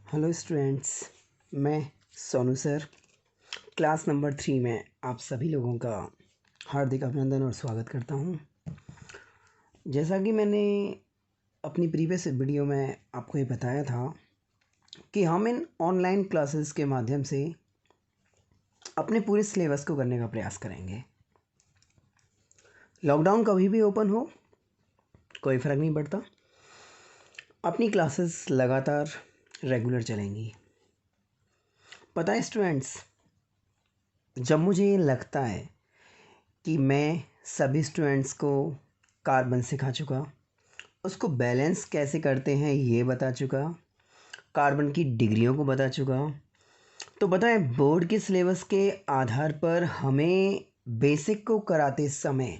Hello students, मैं Sonu sir class number 3 में आप सभी लोगों का हार्दिक अभिनंदन और स्वागत करता हूं। जैसा कि मैंने अपनी प्रीवियस वीडियो में आपको ये बताया था कि हम इन ऑनलाइन क्लासेस के माध्यम से अपने पूरे सिलेबस को करने का प्रयास करेंगे। लॉकडाउन कभी भी ओपन हो कोई फ़र्क नहीं पड़ता, अपनी क्लासेस लगातार रेगुलर चलेंगी। पता है स्टूडेंट्स, जब मुझे ये लगता है कि मैं सभी स्टूडेंट्स को कार्बन सिखा चुका, उसको बैलेंस कैसे करते हैं ये बता चुका, कार्बन की डिग्रियों को बता चुका, तो पता है बोर्ड के सिलेबस के आधार पर हमें बेसिक को कराते समय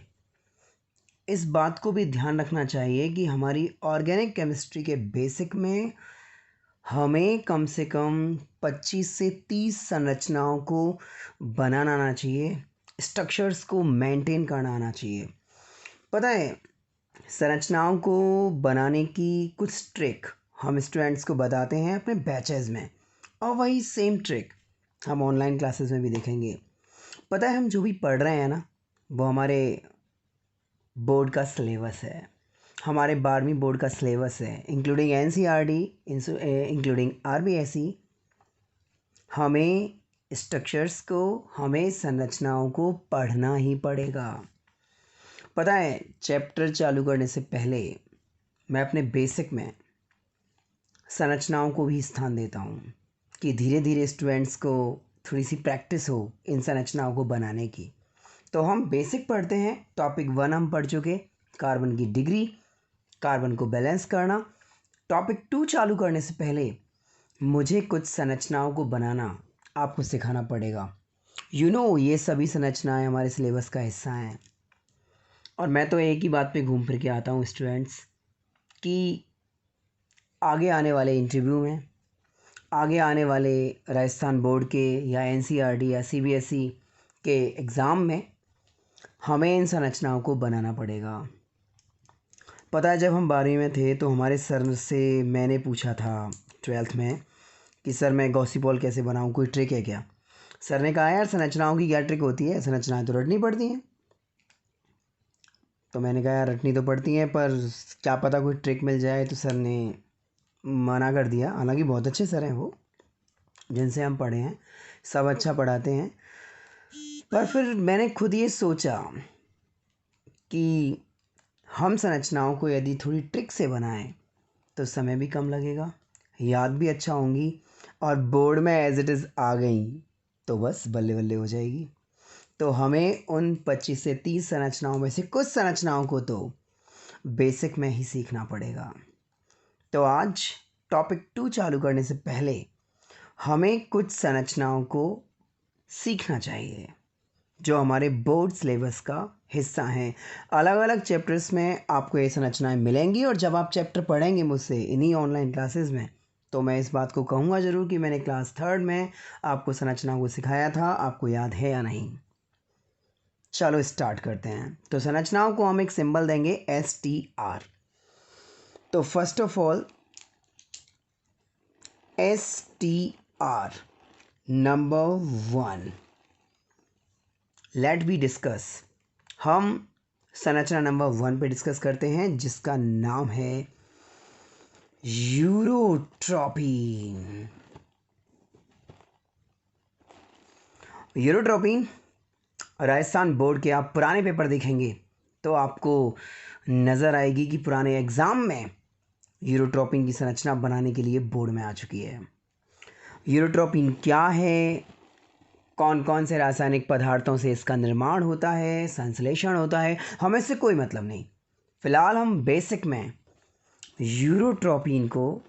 इस बात को भी ध्यान रखना चाहिए कि हमारी ऑर्गेनिक केमिस्ट्री के बेसिक में हमें कम से कम 25 से 30 संरचनाओं को बनाना आना चाहिए, स्ट्रक्चर्स को मेंटेन करना आना चाहिए। पता है संरचनाओं को बनाने की कुछ ट्रिक हम स्टूडेंट्स को बताते हैं अपने बैचेस में, और वही सेम ट्रिक हम ऑनलाइन क्लासेस में भी देखेंगे। पता है हम जो भी पढ़ रहे हैं ना, वो हमारे बोर्ड का सिलेबस है, हमारे 12वीं बोर्ड का सिलेबस है, इंक्लूडिंग एनसीईआरटी, इंक्लूडिंग आरबीएसई। हमें स्ट्रक्चर्स को, हमें संरचनाओं को पढ़ना ही पड़ेगा। पता है चैप्टर चालू करने से पहले मैं अपने बेसिक में संरचनाओं को भी स्थान देता हूँ कि धीरे धीरे स्टूडेंट्स को थोड़ी सी प्रैक्टिस हो इन संरचनाओं को बनाने की। तो हम बेसिक पढ़ते हैं। टॉपिक 1 हम पढ़ चुके, कार्बन की डिग्री, कार्बन को बैलेंस करना। टॉपिक 2 चालू करने से पहले मुझे कुछ संरचनाओं को बनाना आपको सिखाना पड़ेगा। ये सभी संरचनाएं हमारे सिलेबस का हिस्सा हैं। और मैं तो एक ही बात पे घूम फिर के आता हूँ स्टूडेंट्स कि आगे आने वाले इंटरव्यू में, आगे आने वाले राजस्थान बोर्ड के या एनसीईआरटी या सीबीएसई के एग्ज़ाम में हमें इन संरचनाओं को बनाना पड़ेगा। पता है जब हम 12वीं में थे तो हमारे सर से मैंने पूछा था 12th में कि सर मैं गॉसी बॉल कैसे बनाऊँ, कोई ट्रिक है क्या? सर ने कहा यार संरचनाओं की क्या ट्रिक होती है, संरचनाएं तो रटनी पड़ती हैं। तो मैंने कहा यार रटनी तो पड़ती हैं पर क्या पता कोई ट्रिक मिल जाए। तो सर ने मना कर दिया। हालांकि बहुत अच्छे सर हैं वो, जिनसे हम पढ़े हैं, सब अच्छा पढ़ाते हैं। पर फिर मैंने खुद ये सोचा कि हम संरचनाओं को यदि थोड़ी ट्रिक से बनाएं तो समय भी कम लगेगा, याद भी अच्छा होंगी, और बोर्ड में एज इट इज़ आ गई तो बस बल्ले बल्ले हो जाएगी। तो हमें उन 25 से 30 संरचनाओं में से कुछ संरचनाओं को तो बेसिक में ही सीखना पड़ेगा। तो आज टॉपिक 2 चालू करने से पहले हमें कुछ संरचनाओं को सीखना चाहिए जो हमारे बोर्ड सिलेबस का हिस्सा हैं। अलग अलग चैप्टर्स में आपको ये संरचनाएं मिलेंगी, और जब आप चैप्टर पढ़ेंगे मुझसे इन्हीं ऑनलाइन क्लासेस में तो मैं इस बात को कहूँगा ज़रूर कि मैंने क्लास 3rd में आपको संरचनाओं को सिखाया था, आपको याद है या नहीं। चलो स्टार्ट करते हैं। तो संरचनाओं को हम एक सिंबल देंगे STR। तो first of all STR number 1, let be discuss. हम संरचना नंबर 1 पे डिस्कस करते हैं जिसका नाम है यूरोट्रोपिन। यूरोट्रोपिन राजस्थान बोर्ड के आप पुराने पेपर देखेंगे तो आपको नज़र आएगी कि पुराने एग्ज़ाम में यूरोट्रोपिन की संरचना बनाने के लिए बोर्ड में आ चुकी है। यूरोट्रोपिन क्या है, कौन कौन से रासायनिक पदार्थों से इसका निर्माण होता है, संश्लेषण होता है, हमें इससे कोई मतलब नहीं। फ़िलहाल हम बेसिक में यूरोट्रोपिन को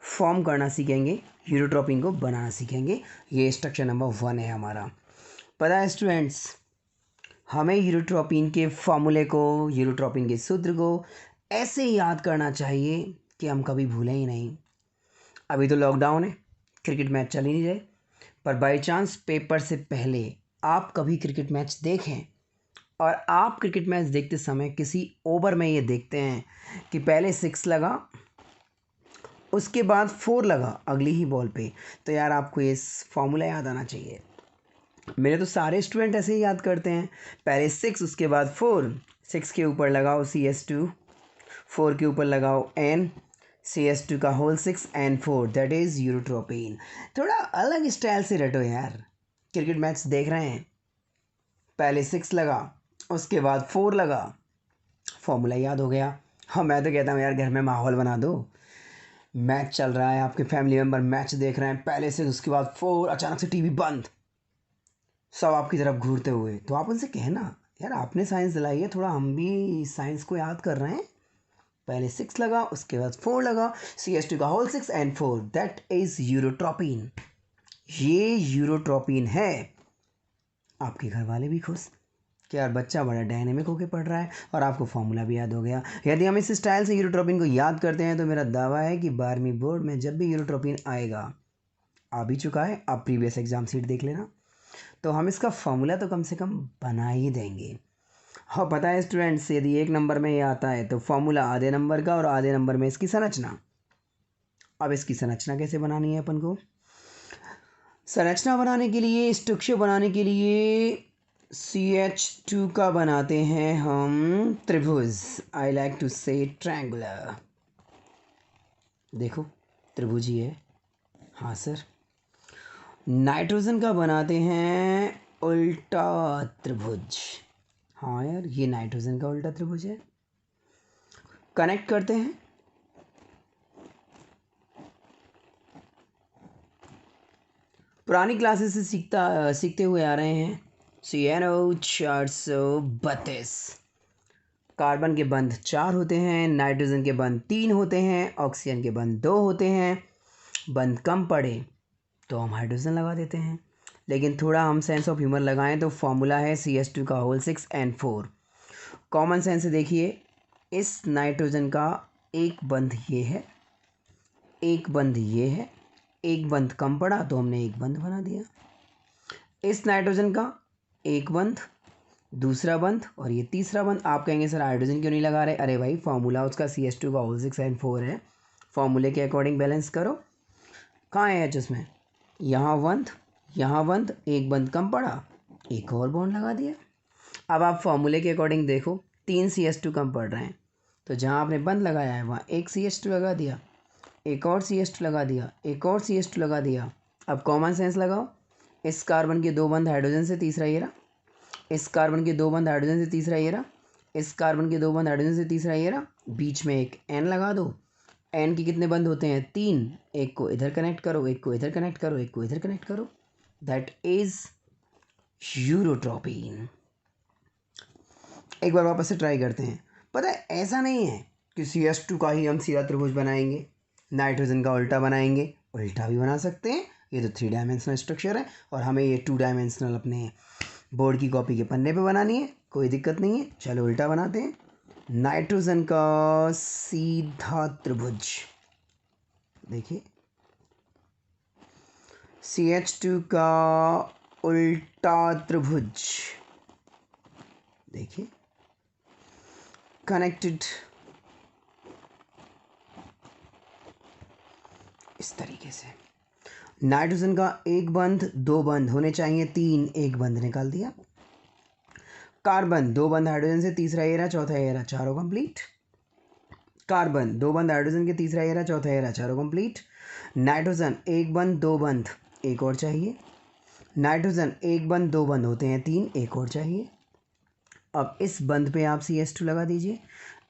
फॉर्म करना सीखेंगे, यूरोट्रोपिन को बनाना सीखेंगे। ये स्ट्रक्चर नंबर 1 है हमारा। पता है स्टूडेंट्स, हमें यूरोट्रोपिन के फॉर्मूले को, यूरोट्रोपिन के सूत्र को ऐसे याद करना चाहिए कि हम कभी भूलें ही नहीं। अभी तो लॉकडाउन है, क्रिकेट मैच चल ही नहीं रहे, पर बाय चांस पेपर से पहले आप कभी क्रिकेट मैच देखें और आप क्रिकेट मैच देखते समय किसी ओवर में ये देखते हैं कि पहले 6 लगा उसके बाद 4 लगा अगली ही बॉल पे, तो यार आपको ये फॉर्मूला याद आना चाहिए। मेरे तो सारे स्टूडेंट ऐसे ही याद करते हैं, पहले 6 उसके बाद 4, 6 के ऊपर लगाओ CS2, 4 के ऊपर लगाओ N, CS2 का होल 6 N4, दैट इज़ यूरोट्रोपिन। थोड़ा अलग स्टाइल से रटो यार, क्रिकेट मैच देख रहे हैं, पहले 6 लगा उसके बाद 4 लगा, फॉर्मूला याद हो गया। हाँ मैं तो कहता हूँ यार घर में माहौल बना दो, मैच चल रहा है, आपके फैमिली मेम्बर मैच देख रहे हैं, पहले से उसके बाद 4, अचानक से टीवी बंद, सब आपकी तरफ घूरते हुए, तो आप उनसे कहना यार आपने साइंस दिलाई है, थोड़ा हम भी साइंस को याद कर रहे हैं, पहले 6 लगा उसके बाद 4 लगा, CS2 का होल 6 एंड 4, दैट इज़ यूरोट्रोपिन। ये यूरोट्रोपिन है। आपके घर वाले भी खुश कि यार बच्चा बड़ा डायनेमिक होकर पढ़ रहा है और आपको फॉर्मूला भी याद हो गया। यदि हम इस स्टाइल से यूरोट्रोपिन को याद करते हैं तो मेरा दावा है कि 12वीं बोर्ड में जब भी यूरोट्रोपिन आएगा, आ भी चुका है, आप प्रीवियस एग्जाम सीट देख लेना, तो हम इसका फॉर्मूला तो कम से कम बना ही देंगे। हाँ पता है स्टूडेंट्स, यदि 1 नंबर में ये आता है तो फॉर्मूला आधे नंबर का और आधे नंबर में इसकी संरचना। अब इसकी संरचना कैसे बनानी है अपन को? संरचना बनाने के लिए, स्ट्रक्चर बनाने के लिए CH2 का बनाते हैं हम त्रिभुज, आई लाइक टू से ट्रायंगुलर। देखो त्रिभुज ही है, हाँ सर। नाइट्रोजन का बनाते हैं उल्टा त्रिभुज, हाँ यार ये नाइट्रोजन का उल्टा त्रिभुज है। कनेक्ट करते हैं, पुरानी क्लासेस से सीखते हुए आ रहे हैं। CNO 432, कार्बन के बंध 4 होते हैं, नाइट्रोजन के बंध 3 होते हैं, ऑक्सीजन के बंध 2 होते हैं। बंध कम पड़े तो हम हाइड्रोजन लगा देते हैं, लेकिन थोड़ा हम सेंस ऑफ ह्यूमर लगाएं तो फॉर्मूला है CS2 का होल 6 N4। कॉमन सेंस से देखिए, इस नाइट्रोजन का एक बंध ये है, एक बंध ये है, एक बंध कम पड़ा तो हमने एक बंध बना दिया। इस नाइट्रोजन का एक बंध, दूसरा बंध और ये तीसरा बंध। आप कहेंगे सर हाइड्रोजन क्यों नहीं लगा रहे? अरे भाई फॉर्मूला उसका CS2 का होल 6 N4 है, फॉर्मूले के अकॉर्डिंग बैलेंस करो। कहाँ है एच उसमें? यहाँ बंध, एक बंध कम पड़ा, एक और बॉन्ड लगा दिया। अब आप फॉर्मूले के अकॉर्डिंग देखो, 3 CS2 कम पड़ रहे हैं, तो जहाँ आपने बंध लगाया है वहाँ एक CS2 लगा दिया, एक और CS2 लगा दिया, एक और CS2 लगा दिया। अब कॉमन सेंस लगाओ, इस कार्बन के 2 बंध हाइड्रोजन से, तीसरा ये रहा, इस कार्बन के 2 बंध हाइड्रोजन से, तीसरा ये रहा, इस कार्बन के 2 बंध हाइड्रोजन से, तीसरा ये रहा, बीच में एक N लगा दो। N के कितने बंध होते हैं? 3, एक को इधर कनेक्ट करो, एक को इधर कनेक्ट करो, एक को इधर कनेक्ट करो, दैट इज यूरोट्रोपिन। एक बार वापस से ट्राई करते हैं। पता है ऐसा नहीं है कि CS2 का ही हम सीधा त्रिभुज बनाएंगे, नाइट्रोजन का उल्टा बनाएंगे, उल्टा भी बना सकते हैं, ये तो 3 डायमेंशनल स्ट्रक्चर है और हमें ये 2 डायमेंशनल अपने बोर्ड की कॉपी के पन्ने पे बनानी है, कोई दिक्कत नहीं है। चलो उल्टा बनाते हैं, नाइट्रोजन का सीधा त्रिभुज, देखिए CH2 का उल्टा त्रिभुज, देखिए कनेक्टेड इस तरीके से। नाइट्रोजन का एक बंध, 2 बंध होने चाहिए 3, एक बंध निकाल दिया। कार्बन 2 बंध हाइड्रोजन से, तीसरा ये रहा, चौथा ये रहा, चारों कंप्लीट। कार्बन 2 बंध हाइड्रोजन के, तीसरा ये रहा, चौथा ये रहा, चारों कंप्लीट। नाइट्रोजन एक बंध, 2 बंध, एक और चाहिए। नाइट्रोजन एक बंध, 2 बंध होते हैं 3, एक और चाहिए। अब इस बंध पे आप CS2 लगा दीजिए,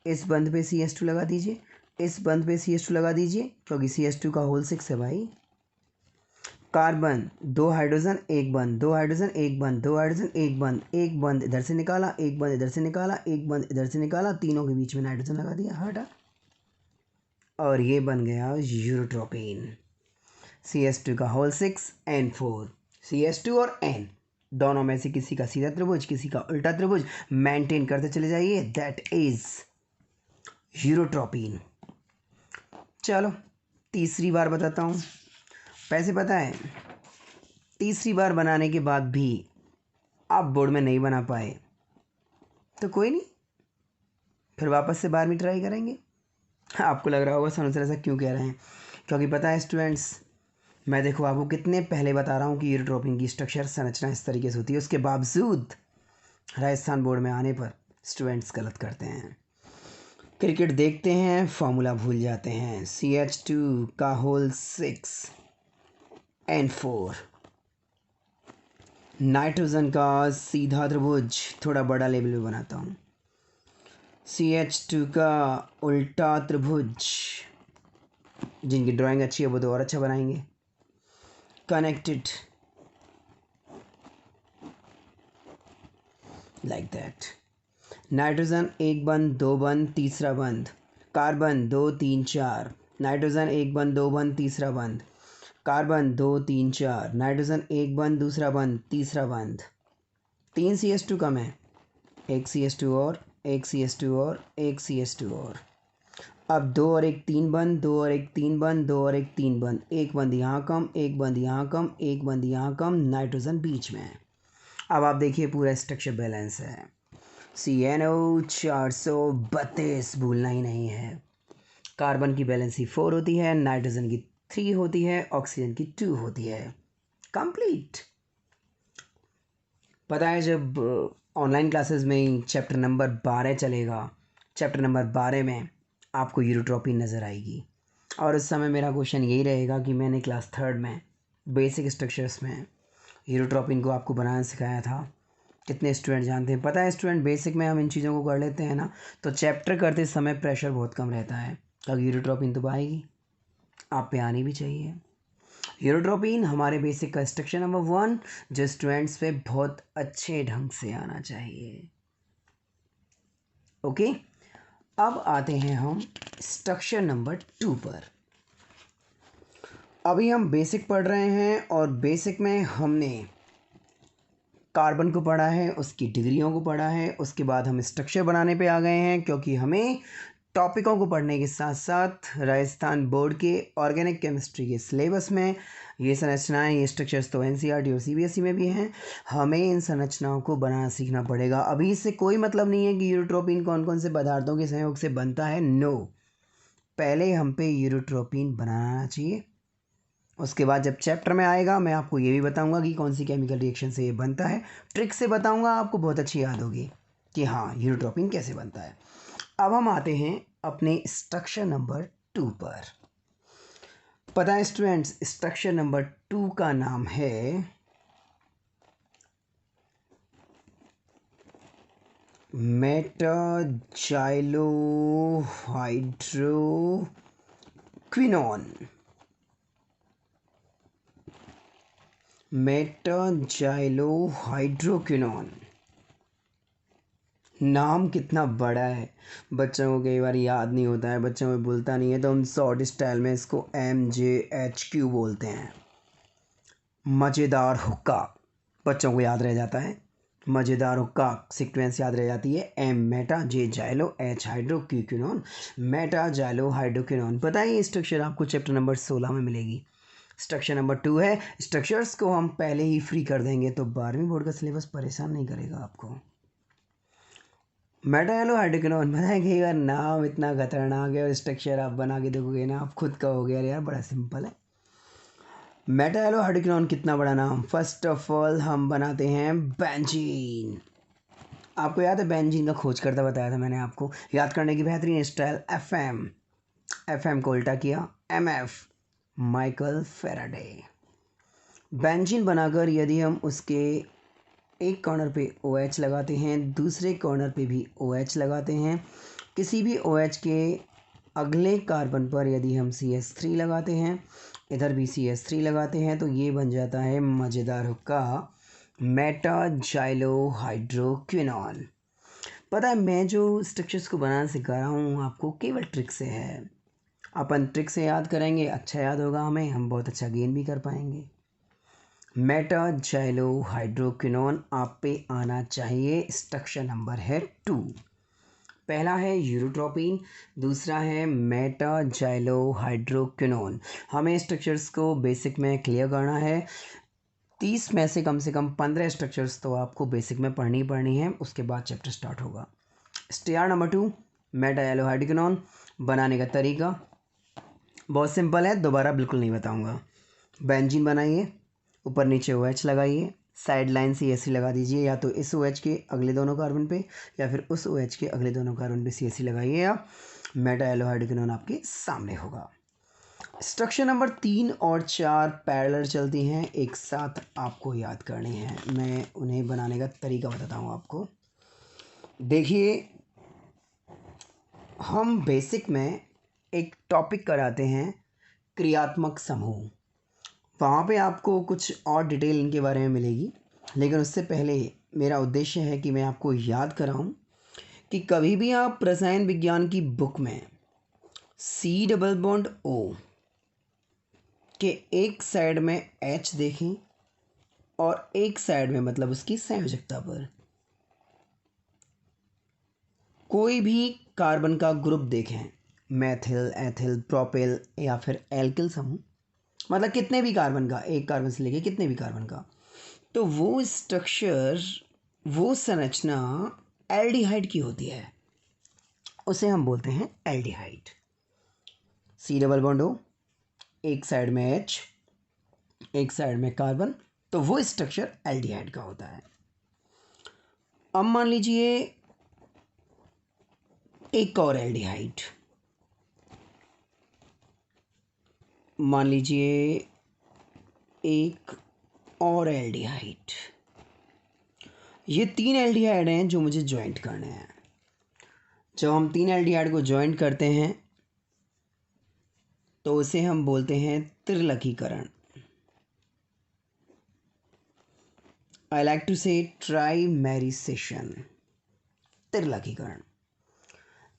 इस बंध पे CS2 लगा दीजिए, इस बंध पे CS2 लगा दीजिए, क्योंकि CS2 का होल 6 है भाई। कार्बन 2 हाइड्रोजन, एक बंध, 2 हाइड्रोजन, एक बंध, 2 हाइड्रोजन, एक बंध, एक बंध इधर से निकाला, एक बंध इधर से निकाला, एक बंध इधर से निकाला, तीनों के बीच में नाइट्रोजन लगा दिया, हटा, और ये बन गया यूरोट्रोपिन। CS2 का होल 6 N4, CS2 और N दोनों में से किसी का सीधा त्रिभुज, किसी का उल्टा त्रिभुज मेंटेन करते चले जाइए, दैट इज यूरोट्रोपिन। चलो तीसरी बार बताता हूँ। वैसे पता है तीसरी बार बनाने के बाद भी आप बोर्ड में नहीं बना पाए तो कोई नहीं, फिर वापस से 12वीं ट्राई करेंगे। आपको लग रहा होगा सर ऐसा क्यों कह रहे हैं? क्योंकि पता है स्टूडेंट्स, मैं देखो आपको कितने पहले बता रहा हूँ कि यूरोट्रोपिन की स्ट्रक्चर संरचना इस तरीके से होती है, उसके बावजूद राजस्थान बोर्ड में आने पर स्टूडेंट्स गलत करते हैं। क्रिकेट देखते हैं, फॉर्मूला भूल जाते हैं। CH2 का होल 6N4। नाइट्रोजन का सीधा त्रिभुज, थोड़ा बड़ा लेवल में बनाता हूँ। CH2 का उल्टा त्रिभुज, जिनकी ड्राइंग अच्छी है वो तो और अच्छा बनाएंगे। Connected like that. नाइट्रोजन 1 बंद 2 बंद तीसरा बंद, कार्बन 2 3 4, नाइट्रोजन 1 बंद 2 बंद तीसरा बंद, कार्बन 2 3 4, नाइट्रोजन 1 बंद दूसरा बंद तीसरा बंद। 3 CH2 कम है, एक CH2 और, एक CH2 और, एक CH2 और। अब 2 और 1 3 बंद, 2 और 1 3 बंद, 2 और 1 3 बंद, एक बंद यहाँ कम, एक बंद यहाँ कम, एक बंद यहाँ कम, नाइट्रोजन बीच में है। अब आप देखिए पूरा स्ट्रक्चर बैलेंस है। CNO 432 भूलना ही नहीं है। कार्बन की वैलेंसी 4 होती है, नाइट्रोजन की 3 होती है, ऑक्सीजन की 2 होती है। कंप्लीट। पता है जब ऑनलाइन क्लासेस में चैप्टर नंबर 12 चलेगा, चैप्टर नंबर 12 में आपको यूरोट्रोपिन नज़र आएगी, और उस समय मेरा क्वेश्चन यही रहेगा कि मैंने क्लास 3 में बेसिक स्ट्रक्चर्स में यूरोट्रोपिन को आपको बनाना सिखाया था। कितने स्टूडेंट जानते हैं? पता है स्टूडेंट, बेसिक में हम इन चीज़ों को कर लेते हैं ना, तो चैप्टर करते समय प्रेशर बहुत कम रहता है, क्योंकि यूरोट्रोपिन तो आएगी, आप पे आनी भी चाहिए। यूरोट्रोपिन हमारे बेसिक का स्ट्रक्चर नंबर 1, जो स्टूडेंट्स पे बहुत अच्छे ढंग से आना चाहिए। ओके, अब आते हैं हम स्ट्रक्चर नंबर 2 पर। अभी हम बेसिक पढ़ रहे हैं, और बेसिक में हमने कार्बन को पढ़ा है, उसकी डिग्रियों को पढ़ा है, उसके बाद हम स्ट्रक्चर बनाने पे आ गए हैं, क्योंकि हमें टॉपिकों को पढ़ने के साथ साथ राजस्थान बोर्ड के ऑर्गेनिक केमिस्ट्री के सिलेबस में ये संरचनाएं, ये स्ट्रक्चर्स तो NCERT और CBSE में भी हैं, हमें इन संरचनाओं को बनाना सीखना पड़ेगा। अभी इससे कोई मतलब नहीं है कि यूरोट्रोपिन कौन कौन से पदार्थों के सहयोग से बनता है, नो। पहले हम पे यूरोट्रोपिन बनाना चाहिए, उसके बाद जब चैप्टर में आएगा मैं आपको ये भी बताऊंगा कि कौन सी केमिकल रिएक्शन से ये बनता है, ट्रिक से बताऊंगा, आपको बहुत अच्छी याद होगी कि हाँ यूरोट्रोपिन कैसे बनता है। अब हम आते हैं अपने स्ट्रक्चर नंबर 2 पर। पता है स्टूडेंट्स, स्ट्रक्चर नंबर 2 का नाम है मेटाजाइलोहाइड्रोक्विनोन। मेटाजाइलोहाइड्रोक्विनोन, नाम कितना बड़ा है, बच्चों को कई बार याद नहीं होता है, बच्चों में बोलता नहीं है, तो हम शॉर्ट स्टाइल में इसको MJHQ बोलते हैं। मज़ेदार हुक्का बच्चों को याद रह जाता है, मज़ेदार हुक्का सीक्वेंस याद रह जाती है। M Meta, J Xylo, H hydroquinone, Meta xylo hydroquinone. पता है ये स्ट्रक्चर आपको चैप्टर नंबर 16 में मिलेगी। स्ट्रक्चर नंबर 2 है। स्ट्रक्चर्स को हम पहले ही फ्री कर देंगे, तो 12वीं बोर्ड का सिलेबस परेशान नहीं करेगा आपको। मेटा हाइड्रोक्विनोन, पता है कई बार नाम इतना खतरनाक है, और स्ट्रक्चर आप बना के देखोगे ना, आप खुद कहोगे अरे यार बड़ा सिंपल है। मेटा हाइड्रोक्विनोन कितना बड़ा नाम। फर्स्ट ऑफ ऑल हम बनाते हैं बेंजीन। आपको याद है बेंजीन का खोज करता बताया था मैंने आपको, याद करने की बेहतरीन स्टाइल FM को उल्टा किया MF, माइकल फेराडे। बेंजीन बनाकर यदि हम उसके एक कॉर्नर पे OH लगाते हैं, दूसरे कॉर्नर पे भी OH लगाते हैं, किसी भी OH के अगले कार्बन पर यदि हम CH3 लगाते हैं, इधर भी CH3 लगाते हैं, तो ये बन जाता है मज़ेदार हुक्का मेटाजाइलोहाइड्रोक्विनोन। पता है मैं जो स्ट्रक्चर्स को बनाना सिखा रहा हूँ आपको, केवल ट्रिक से है। अपन ट्रिक से याद करेंगे, अच्छा याद होगा हमें, हम बहुत अच्छा गेन भी कर पाएंगे। मेटाजाइलोहाइड्रोक्विनोन आप पे आना चाहिए। स्ट्रक्चर नंबर है 2। पहला है यूरोट्रोपिन, दूसरा है मेटाजाइलोहाइड्रोक्विनोन। हमें स्ट्रक्चर्स को बेसिक में क्लियर करना है। 30 में से कम 15 स्ट्रक्चर्स तो आपको बेसिक में पढ़नी है, उसके बाद चैप्टर स्टार्ट होगा। स्टेयर नंबर 2 मेटाजाइलोहाइड्रोक्विनोन बनाने का तरीका। बहुत सिंपल है, दोबारा बिल्कुल नहीं बताऊंगा। बेंजीन बनाइए, ऊपर नीचे OH लगाइए, साइड लाइन CH3 लगा दीजिए, या तो इस OH के अगले दोनों कार्बन पे या फिर उस OH के अगले दोनों कार्बन पे CH3 लगाइए, या मेटा एल्डिहाइड आपके सामने होगा। स्ट्रक्चर नंबर 3 और 4 पैरेलल चलती हैं, एक साथ आपको याद करनी है। मैं उन्हें बनाने का तरीका बताता हूँ आपको। देखिए, हम बेसिक में एक टॉपिक कराते हैं क्रियात्मक समूह, वहाँ पे आपको कुछ और डिटेल इनके बारे में मिलेगी, लेकिन उससे पहले मेरा उद्देश्य है कि मैं आपको याद कराऊं कि कभी भी आप रसायन विज्ञान की बुक में C+O के एक साइड में H देखें और एक साइड में मतलब उसकी संयोजकता पर कोई भी कार्बन का ग्रुप देखें, मैथिल, एथिल, प्रोपिल या फिर एल्किल समूह, मतलब कितने भी कार्बन का, एक कार्बन से लेके कितने भी कार्बन का, तो वो स्ट्रक्चर, वो संरचना एल्डिहाइड की होती है, उसे हम बोलते हैं एल्डिहाइड। C+O, एक साइड में H, एक साइड में कार्बन, तो वो स्ट्रक्चर एल्डिहाइड का होता है। अब मान लीजिए एक और एल्डिहाइड, मान लीजिए एक और एल्डिहाइड, ये 3 एल्डिहाइड हैं जो मुझे ज्वाइंट करने हैं। जब हम 3 एल्डिहाइड को ज्वाइंट करते हैं तो उसे हम बोलते हैं त्रिलकीकरण। आई लाइक टू से ट्राइमेरिसेशन, त्रिलकीकरण।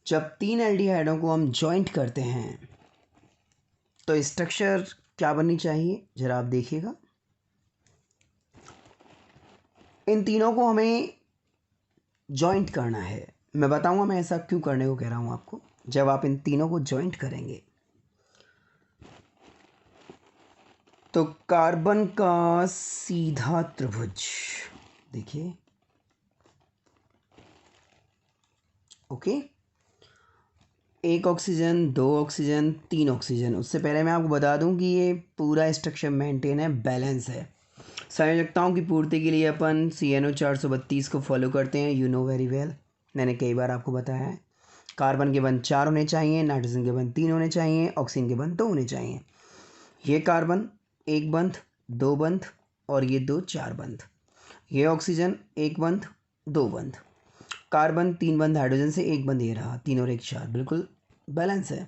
जब 3 एल्डिहाइडों को हम ज्वाइंट करते हैं तो स्ट्रक्चर क्या बननी चाहिए, जरा आप देखिएगा। इन तीनों को हमें ज्वाइंट करना है, मैं बताऊंगा मैं ऐसा क्यों करने को कह रहा हूं आपको। जब आप इन तीनों को ज्वाइंट करेंगे तो कार्बन का सीधा त्रिभुज, देखिए, ओके, एक ऑक्सीजन, 2 ऑक्सीजन, 3 ऑक्सीजन। उससे पहले मैं आपको बता दूं कि ये पूरा स्ट्रक्चर मेंटेन है, बैलेंस है। संयोजकताओं की पूर्ति के लिए अपन CNO 432 को फॉलो करते हैं, यू नो वेरी वेल, मैंने कई बार आपको बताया है। कार्बन के बंध 4 होने चाहिए, नाइट्रोजन के बंध 3 होने चाहिए, ऑक्सीजन के बंध 2 होने चाहिए। ये कार्बन एक बंध, 2 बंध, और ये 2 4 बंध। ये ऑक्सीजन एक बंध, 2 बंध, कार्बन 3 बंध, हाइड्रोजन से एक बंध, ये रहा 3 और 1 4, बिल्कुल बैलेंस है।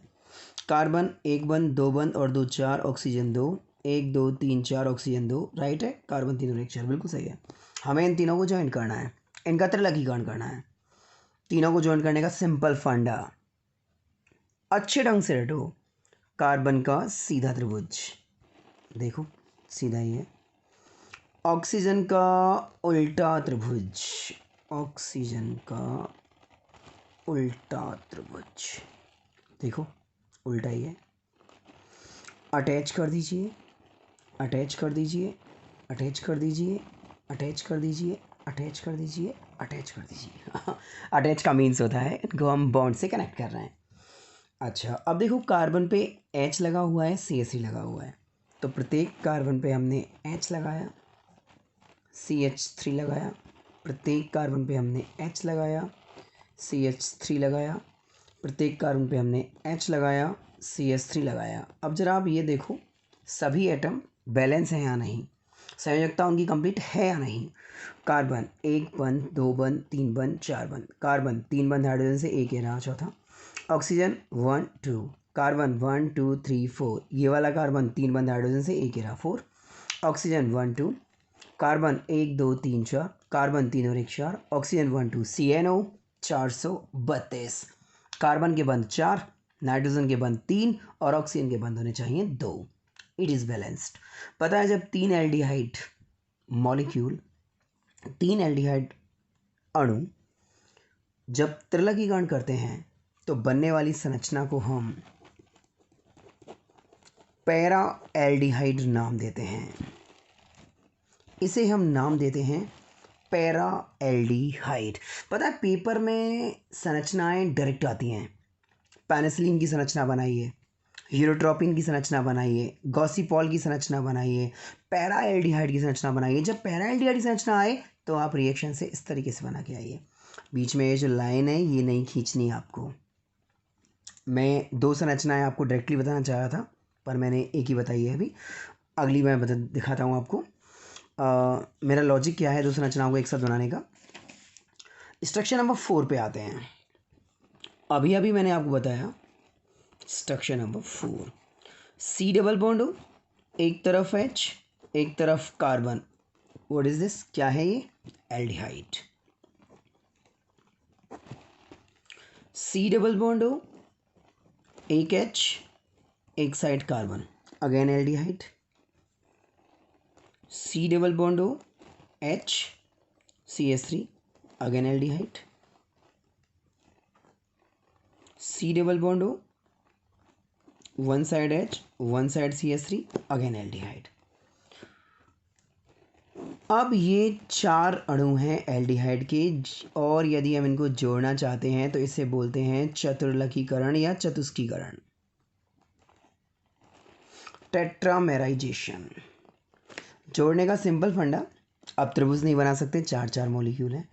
कार्बन एक बंध, 2 बंध और 2 4, ऑक्सीजन 2, 1 2 3 4, ऑक्सीजन 2, राइट है। कार्बन 3 और 1 4, बिल्कुल सही है। हमें इन तीनों को ज्वाइंट करना है, इनका त्रिलकीकरण करना है। तीनों को ज्वाइंट करने का सिंपल फंडा, अच्छे ढंग से रटो। कार्बन का सीधा त्रिभुज, देखो सीधा ही है। ऑक्सीजन का उल्टा त्रिभुज, ऑक्सीजन का उल्टा त्रिभुज, देखो उल्टा ही है। अटैच कर दीजिए, अटैच कर दीजिए, अटैच कर दीजिए, अटैच कर दीजिए, अटैच कर दीजिए, अटैच कर दीजिए। अटैच का मीन्स होता है इनको हम बॉन्ड से कनेक्ट कर रहे हैं। अच्छा, अब देखो कार्बन पे H लगा हुआ है, CH3 लगा हुआ है, तो प्रत्येक कार्बन पे हमने H लगाया, CH3 लगाया, प्रत्येक कार्बन पे हमने H लगाया, CH3 लगाया, प्रत्येक कार्बन पे हमने H लगाया, CH3 लगाया। अब जरा आप ये देखो, सभी एटम बैलेंस हैं या नहीं, संयोजकता उनकी कंप्लीट है या नहीं। कार्बन एक बंध, 2 बंध, 3 बंध, 4 बंध, कार्बन 3 बंध हाइड्रोजन से, एक ये रहा चौथा। ऑक्सीजन 1 2, कार्बन 1 2 3 4, ये वाला कार्बन 3 बंध हाइड्रोजन से, एक ये रहा 4। ऑक्सीजन 1 2, कार्बन 1 2 3 4, कार्बन 3 और 1 4, ऑक्सीजन 1 2, CNO 432, कार्बन के बंध 4, नाइट्रोजन के बंध 3 और ऑक्सीजन के बंध होने चाहिए 2। It is balanced. पता है, जब 3 एल्डिहाइड मॉलिक्यूल, 3 एल्डिहाइड अणु जब त्रिलकीकरण करते हैं तो बनने वाली संरचना को हम पैरा एल्डिहाइड नाम देते हैं। इसे हम नाम देते हैं पैरा एल्डिहाइड। पता है, पेपर में संरचनाएं डायरेक्ट आती हैं। पेनिसिलिन की संरचना बनाई है, यूरोट्रोपिन की संरचना बनाइए, गॉसिपॉल की संरचना बनाइए, पैरा एल्डिहाइड की संरचना बनाइए। जब पैरा एल्डिहाइड की संरचना आए तो आप रिएक्शन से इस तरीके से बना के आइए। बीच में ये जो लाइन है ये नहीं खींचनी आपको। मैं 2 संरचनाएं आपको डायरेक्टली बताना चाह रहा था पर मैंने एक ही बताई है अभी। अगली मैं दिखाता हूँ आपको। मेरा लॉजिक क्या है 2 संरचनाओं को एक साथ बनाने का। स्ट्रक्चर नंबर 4 पे आते हैं। अभी अभी मैंने आपको बताया structure number 4, C double bond हो, एक तरफ H एक तरफ कार्बन। व्हाट इज दिस, क्या है ये? एल्डिहाइड। सी डबल बॉन्ड हो, एक H एक side carbon, again aldehyde. C double bond हो, H CH3, again aldehyde. C double bond हो, one side H one side CH3, again aldehyde. अब ये 4 अणु हैं एल्डिहाइड के और यदि हम इनको जोड़ना चाहते हैं तो इसे बोलते हैं चतुर्लकीकरण या चतुष्कीकरण, टेट्रामेराइजेशन। जोड़ने का सिंपल फंडा, अब त्रिभुज नहीं बना सकते, 4 मॉलिक्यूल हैं,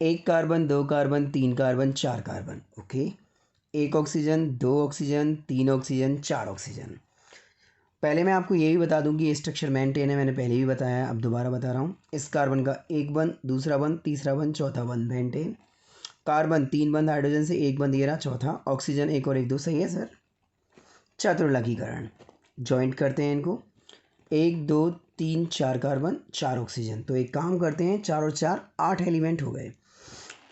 1 carbon 2 carbon 3 carbon 4 carbon, okay. 1 oxygen 2 oxygen 3 oxygen 4 oxygen. पहले मैं आपको ये भी बता दूं कि ये स्ट्रक्चर मेंटेन है, मैंने पहले भी बताया है, अब दोबारा बता रहा हूँ। इस कार्बन का एक बंद, दूसरा बंद, तीसरा बंद, चौथा बंद मेंटेन। कार्बन 3 बंद हाइड्रोजन से, एक बंद ये रहा चौथा, ऑक्सीजन 1 और 1 2, सही है सर। चतुर्लकीकरण, जॉइंट करते हैं इनको, 1 2 3 4 कार्बन 4 ऑक्सीजन। तो एक काम करते हैं, 4 और 4 8 एलिमेंट हो गए।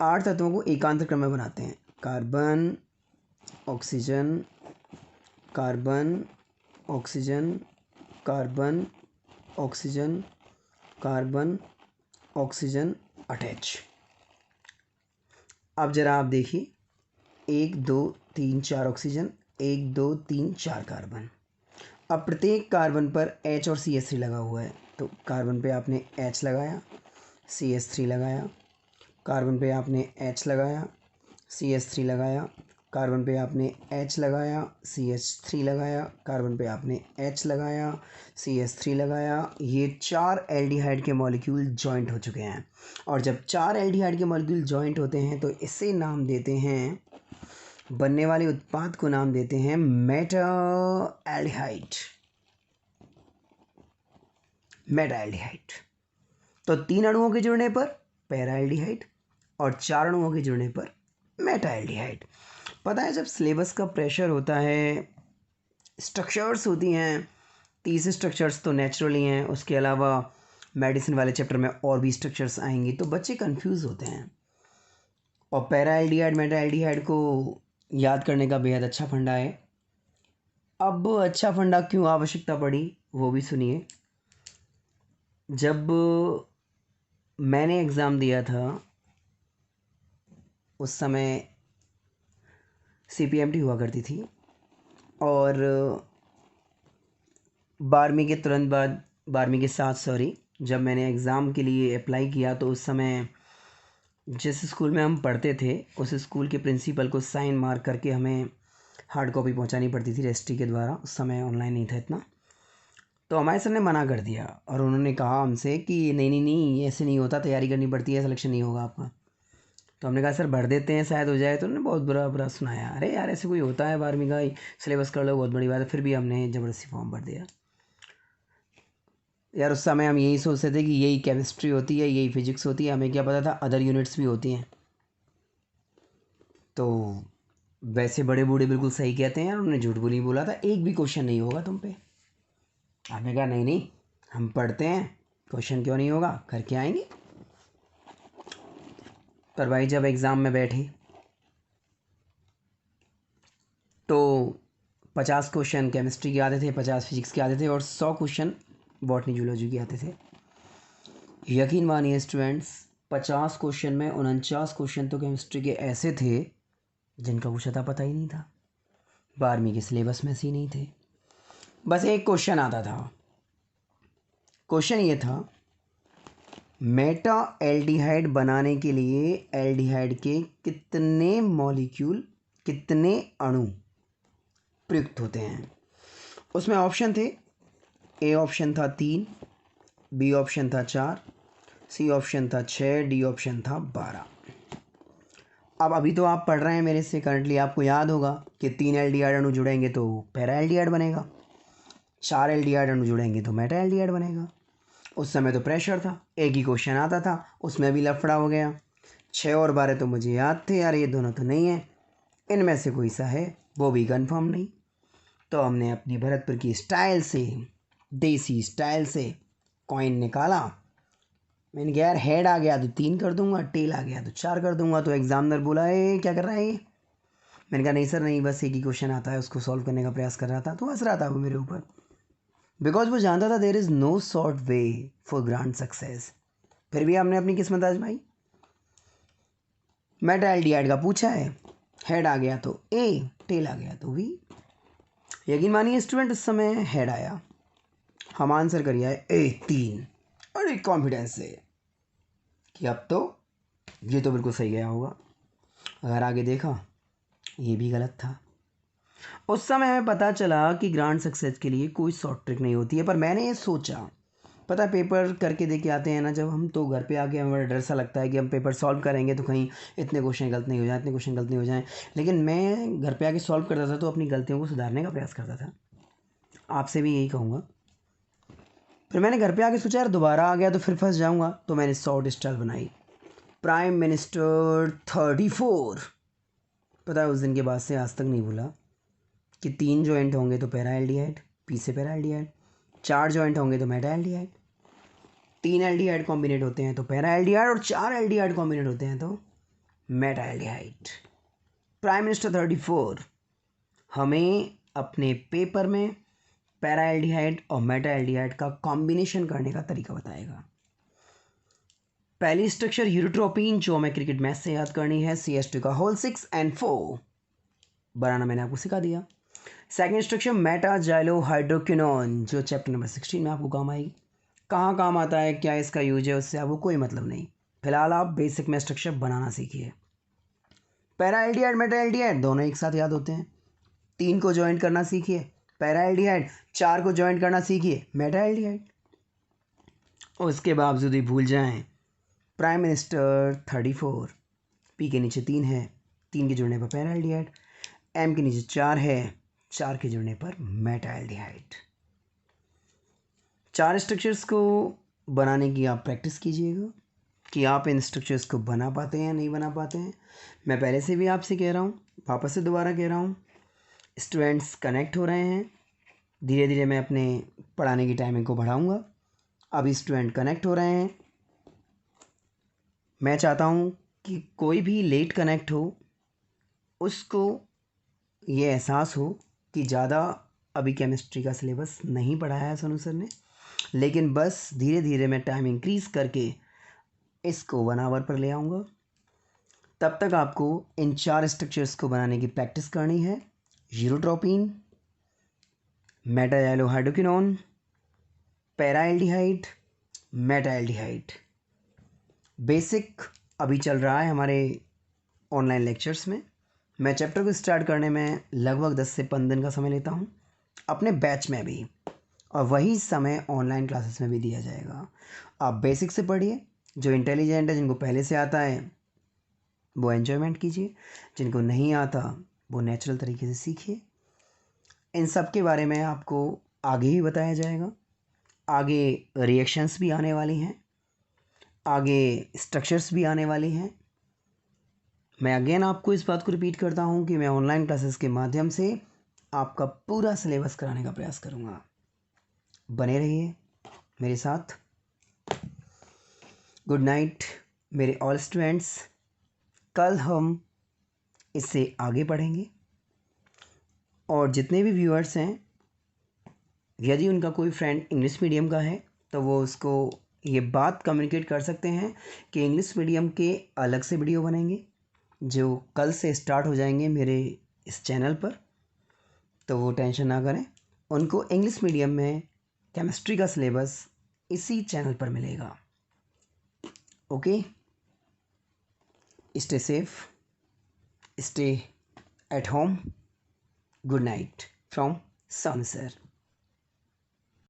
8 तत्वों को एकांतर क्रम में बनाते हैं, carbon oxygen carbon oxygen carbon oxygen carbon oxygen attach. अब जरा आप देखिए, 1 2 3 4 ऑक्सीजन, 1 2 3 4 कार्बन। अब प्रत्येक कार्बन पर H और CH3 लगा हुआ है, तो कार्बन पे आपने H लगाया, CH3 लगाया, कार्बन पे आपने H लगाया, CH3 लगाया, कार्बन पे आपने H लगाया, CH3 लगाया, कार्बन पे आपने H लगाया, CH3 लगाया। ये 4 एल्डिहाइड के मॉलिक्यूल जॉइंट हो चुके हैं। और जब 4 एल्डिहाइड के मॉलिक्यूल जॉइंट होते हैं तो इसे नाम देते हैं, बनने वाले उत्पाद को नाम देते हैं मेटा एल्डिहाइड। Meta aldehyde. तो 3 अणुओं के जुड़ने पर पैरा एल्डिहाइड और 4 अणुओं के जुड़ने पर मेटा एल्डिहाइड। पता है जब सिलेबस का प्रेशर होता है, स्ट्रक्चर्स होती हैं, 30 स्ट्रक्चर्स तो नेचुरली हैं, उसके अलावा मेडिसिन वाले चैप्टर में और भी स्ट्रक्चर्स आएंगी तो बच्चे कंफ्यूज होते हैं। और पैरा एल्डिहाइड मेटा एल्डिहाइड को याद करने का बेहद अच्छा फंडा है। अब अच्छा फंडा क्यों आवश्यकता पड़ी वो भी सुनिए। जब मैंने एग्ज़ाम दिया था उस समय CPMT हुआ करती थी और 12वीं के तुरंत बाद, 12वीं के साथ सॉरी, जब मैंने एग्ज़ाम के लिए अप्लाई किया तो उस समय जिस स्कूल में हम पढ़ते थे उस स्कूल के प्रिंसिपल को साइन मार करके हमें हार्ड कॉपी पहुंचानी पड़ती थी रजिस्ट्री के द्वारा। उस समय ऑनलाइन नहीं था इतना, तो हमारे सर ने मना कर दिया और उन्होंने कहा हमसे कि नहीं नहीं नहीं ऐसे नहीं होता, तैयारी करनी पड़ती है, सिलेक्शन नहीं होगा आपका। तो हमने कहा सर भर देते हैं शायद हो जाए, तो उन्होंने बहुत बुरा बुरा सुनाया, अरे यार ऐसे कोई होता है, 12वीं का सिलेबस कर लो बहुत बड़ी बात है। फिर भी हमने ज़बरदस्ती फॉर्म भर दिया। यार उस समय हम यही सोचते थे कि यही केमिस्ट्री होती है, यही फिजिक्स होती है, हमें क्या पता था अदर यूनिट्स भी होती हैं। तो वैसे बड़े बूढ़े बिल्कुल सही कहते हैं यार, उन्होंने झूठ बोली बोला था एक भी क्वेश्चन नहीं होगा तुम पे। आपने कहा नहीं नहीं हम पढ़ते हैं, क्वेश्चन क्यों नहीं होगा, करके आएंगे। पर भाई जब एग्ज़ाम में बैठे तो 50 क्वेश्चन केमिस्ट्री के आते थे, 50 फिजिक्स के आते थे और 100 क्वेश्चन बॉटनी जूलॉजी के आते थे। यकीन मानिए स्टूडेंट्स, 50 क्वेश्चन में 49 क्वेश्चन तो केमिस्ट्री के ऐसे थे जिनका कुछ अता पता ही नहीं था, 12वीं के सिलेबस में से ही नहीं थे। बस एक क्वेश्चन आता था, क्वेश्चन ये था मेटा एल्डिहाइड बनाने के लिए एल्डिहाइड के कितने मॉलिक्यूल, कितने अणु प्रयुक्त होते हैं। उसमें ऑप्शन थे, ए ऑप्शन था 3, बी ऑप्शन था 4, सी ऑप्शन था 6, डी ऑप्शन था 12। अब अभी तो आप पढ़ रहे हैं मेरे से, करंटली आपको याद होगा कि 3 एल्डिहाइड अणु जुड़ेंगे तो पैरा एल्डिहाइड बनेगा, 4 एल्डिहाइड अणु जुड़ेंगे तो मेटा एल्डिहाइड बनेगा। उस समय तो प्रेशर था, एक ही क्वेश्चन आता था, उसमें भी लफड़ा हो गया। 6 और 12 तो मुझे याद थे यार, ये दोनों तो नहीं है, इनमें से कोई सा है वो भी कंफर्म नहीं। तो हमने अपनी भरतपुर की स्टाइल से, देसी स्टाइल से कॉइन निकाला। मैंने कहा यार हेड आ गया तो 3 कर दूंगा, टेल आ गया तो 4 कर दूंगा। तो एग्जामिनर बोला ए क्या कर रहा है ये? मैंने कहा नहीं सर नहीं, बस एक ही क्वेश्चन आता है उसको सॉल्व करने का प्रयास कर रहा था। तो हंस रहा था वो मेरे ऊपर, बिकॉज वो जानता था there is no short way for grand success. फिर भी हमने अपनी किस्मत आजमाई। मेटा एल्डिहाइड का पूछा है, हेड आ गया तो ए, टेल आ गया तो बी। यकीन मानिए स्टूडेंट, उस समय हेड आया, हम आंसर करिए ए 3, और एक कॉन्फिडेंस से कि अब तो ये तो बिल्कुल सही गया होगा। अगर आगे देखा ये भी गलत था। उस समय हमें पता चला कि ग्रांड सक्सेस के लिए कोई शॉर्ट ट्रिक नहीं होती है। पर मैंने ये सोचा, पता है पेपर करके दे के आते हैं ना जब हम, तो घर पे आके हमें बड़ा डर सा लगता है कि हम पेपर सॉल्व करेंगे तो कहीं इतने क्वेश्चन गलत नहीं हो जाए, इतने क्वेश्चन गलत नहीं हो जाए। लेकिन मैं घर पे आके सॉल्व करता था तो अपनी गलतियों को सुधारने का प्रयास करता था। आपसे भी यही कहूँगा। फिर मैंने घर पे आके सोचा यार दोबारा आ गया तो फिर फंस जाऊँगा, तो मैंने शॉर्ट स्टाइल बनाई, प्राइम मिनिस्टर 34। पता है उस दिन के बाद से आज तक नहीं भूला कि 3 जॉइंट होंगे तो पैरा एल्डिहाइड, पी से पैरा एल्डिहाइड, 4 जॉइंट होंगे तो मेटा एल्डिहाइड, 3 एल्डिहाइड कॉम्बिनेट होते हैं तो पैरा एल्डिहाइड, और 4 एल्डिहाइड कॉम्बिनेट होते हैं तो मेटा एल्डिहाइड। प्राइम मिनिस्टर 34 हमें अपने पेपर में पैरा एल्डिहाइड और मेटा एल्डिहाइड का कॉम्बिनेशन करने का तरीका बताएगा। पहली स्ट्रक्चर यूरोट्रोपिन, जो हमें क्रिकेट मैच से याद करनी है, CH2 का होल 6 and 4 बनाना मैंने आपको सिखा दिया। Second structure Meta xylo hydroquinone, जो चैप्टर नंबर 16 में आपको काम आएगी। कहाँ काम आता है, क्या इसका यूज है, उससे आपको कोई मतलब नहीं। फिलहाल आप बेसिक में स्ट्रक्चर बनाना सीखिए। पैरा एल्डिहाइड मेटा एल्डिहाइड दोनों एक साथ याद होते हैं। 3 को ज्वाइंट करना सीखिए पैरा एल्डिहाइड, 4 को ज्वाइंट करना सीखिए मेटा एल्डिहाइड। उसके बावजूद ही भूल जाएं प्राइम मिनिस्टर 34, पी के नीचे 3 है, 3 के जुड़ने पर पैरा एल्डिहाइड, एम के नीचे 4 है, 4 के जुड़ने पर मेटा एल्डिहाइड। 4 स्ट्रक्चर्स को बनाने की आप प्रैक्टिस कीजिएगा कि आप इन स्ट्रक्चर्स को बना पाते हैं या नहीं बना पाते हैं। मैं पहले से भी आपसे कह रहा हूँ, वापस से दोबारा कह रहा हूँ, स्टूडेंट्स कनेक्ट हो रहे हैं। धीरे धीरे मैं अपने पढ़ाने की टाइमिंग को बढ़ाऊँगा। अभी स्टूडेंट कनेक्ट हो रहे हैं। मैं चाहता हूँ कि कोई भी लेट कनेक्ट हो उसको ये एहसास हो कि ज़्यादा अभी केमिस्ट्री का सिलेबस नहीं पढ़ाया है सोनू सर ने, लेकिन बस धीरे धीरे मैं टाइम इंक्रीज़ करके इसको 1 आवर पर ले आऊँगा। तब तक आपको इन 4 स्ट्रक्चर्स को बनाने की प्रैक्टिस करनी है। Urotropin, meta xylo hydroquinone, para aldehyde, meta aldehyde. Basic अभी चल रहा है हमारे ऑनलाइन लेक्चर्स में। मैं चैप्टर को स्टार्ट करने में लगभग 10 से 15 दिन का समय लेता हूँ, अपने बैच में भी, और वही समय ऑनलाइन क्लासेस में भी दिया जाएगा। आप बेसिक से पढ़िए, जो इंटेलिजेंट है, जिनको पहले से आता है वो एन्जॉयमेंट कीजिए, जिनको नहीं आता वो नेचुरल तरीके से सीखिए। इन सब के बारे में आपको आगे ही बताया जाएगा। आगे रिएक्शंस भी आने वाली हैं, आगे स्ट्रक्चर्स भी आने वाली हैं। मैं अगेन आपको इस बात को रिपीट करता हूँ कि मैं ऑनलाइन क्लासेस के माध्यम से आपका पूरा सिलेबस कराने का प्रयास करूँगा। बने रहिए मेरे साथ। गुड नाइट मेरे ऑल स्टूडेंट्स। कल हम इससे आगे पढ़ेंगे, और जितने भी व्यूअर्स हैं, यदि उनका कोई फ्रेंड इंग्लिश मीडियम का है तो वो उसको ये बात कम्युनिकेट कर सकते हैं कि इंग्लिश मीडियम के अलग से वीडियो बनेंगे जो कल से स्टार्ट हो जाएंगे मेरे इस चैनल पर। तो वो टेंशन ना करें, उनको इंग्लिश मीडियम में केमिस्ट्री का सिलेबस इसी चैनल पर मिलेगा। Okay, stay safe, stay at home, good night. From Swami sir.